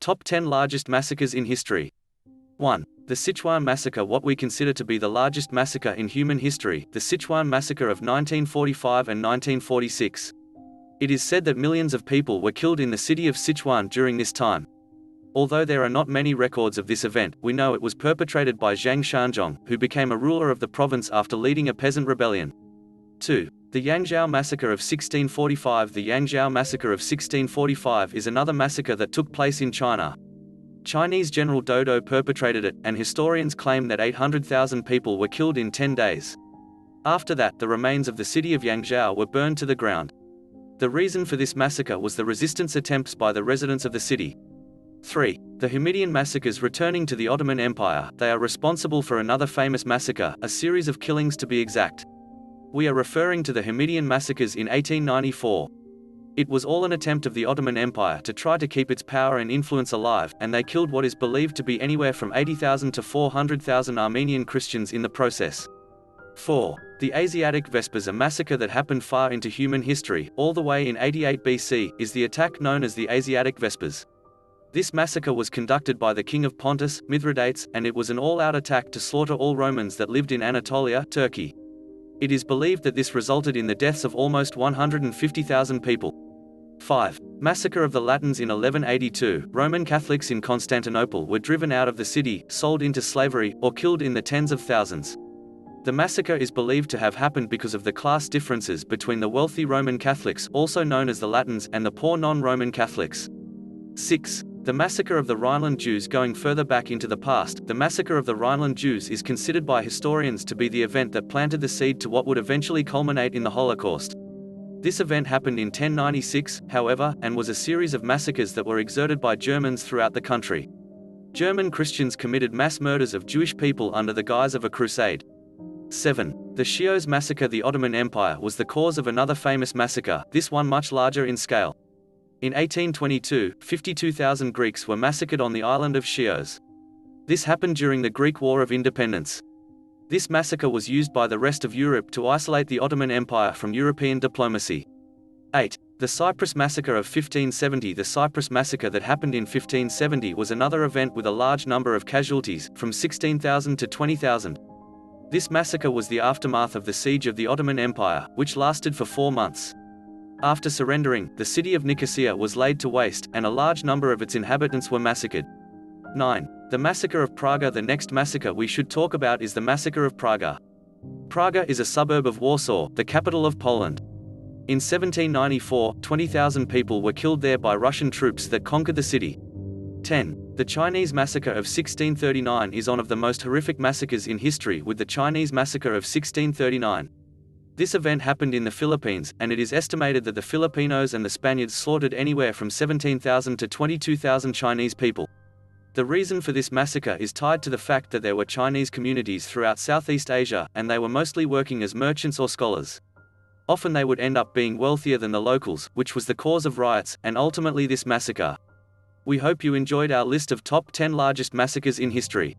Top 10 largest massacres in history. 1. The Sichuan Massacre. What we consider to be the largest massacre in human history, the Sichuan Massacre of 1945 and 1946. It is said that millions of people were killed in the city of Sichuan during this time. Although there are not many records of this event, we know it was perpetrated by Zhang Shanzhong, who became a ruler of the province after leading a peasant rebellion. 2. The Yangzhou Massacre of 1645. The Yangzhou Massacre of 1645 is another massacre that took place in China. Chinese General Dodo perpetrated it, and historians claim that 800,000 people were killed in 10 days. After that, the remains of the city of Yangzhou were burned to the ground. The reason for this massacre was the resistance attempts by the residents of the city. 3. The Hamidian Massacres. Returning to the Ottoman Empire, they are responsible for another famous massacre, a series of killings to be exact. We are referring to the Hamidian Massacres in 1894. It was all an attempt of the Ottoman Empire to try to keep its power and influence alive, and they killed what is believed to be anywhere from 80,000 to 400,000 Armenian Christians in the process. 4. The Asiatic Vespers. A massacre that happened far into human history, all the way in 88 BC, is the attack known as the Asiatic Vespers. This massacre was conducted by the king of Pontus, Mithridates, and it was an all-out attack to slaughter all Romans that lived in Anatolia, Turkey. It is believed that this resulted in the deaths of almost 150,000 people. 5. Massacre of the Latins. In 1182, Roman Catholics in Constantinople were driven out of the city, sold into slavery, or killed in the tens of thousands. The massacre is believed to have happened because of the class differences between the wealthy Roman Catholics, also known as the Latins, and the poor non-Roman Catholics. 6. The Massacre of the Rhineland Jews. Going further back into the past, the Massacre of the Rhineland Jews is considered by historians to be the event that planted the seed to what would eventually culminate in the Holocaust. This event happened in 1096, however, and was a series of massacres that were exerted by Germans throughout the country. German Christians committed mass murders of Jewish people under the guise of a crusade. 7. The Chios Massacre. The Ottoman Empire was the cause of another famous massacre, this one much larger in scale. In 1822, 52,000 Greeks were massacred on the island of Chios. This happened during the Greek War of Independence. This massacre was used by the rest of Europe to isolate the Ottoman Empire from European diplomacy. 8. The Cyprus Massacre of 1570. The Cyprus Massacre that happened in 1570 was another event with a large number of casualties, from 16,000 to 20,000. This massacre was the aftermath of the siege of the Ottoman Empire, which lasted for 4 months. After surrendering, the city of Nicosia was laid to waste, and a large number of its inhabitants were massacred. 9. The Massacre of Praga. The next massacre we should talk about is the Massacre of Praga. Praga is a suburb of Warsaw, the capital of Poland. In 1794, 20,000 people were killed there by Russian troops that conquered the city. 10. The Chinese Massacre of 1639 is one of the most horrific massacres in history, with the Chinese Massacre of 1639. This event happened in the Philippines, and it is estimated that the Filipinos and the Spaniards slaughtered anywhere from 17,000 to 22,000 Chinese people. The reason for this massacre is tied to the fact that there were Chinese communities throughout Southeast Asia, and they were mostly working as merchants or scholars. Often they would end up being wealthier than the locals, which was the cause of riots, and ultimately this massacre. We hope you enjoyed our list of top 10 largest massacres in history.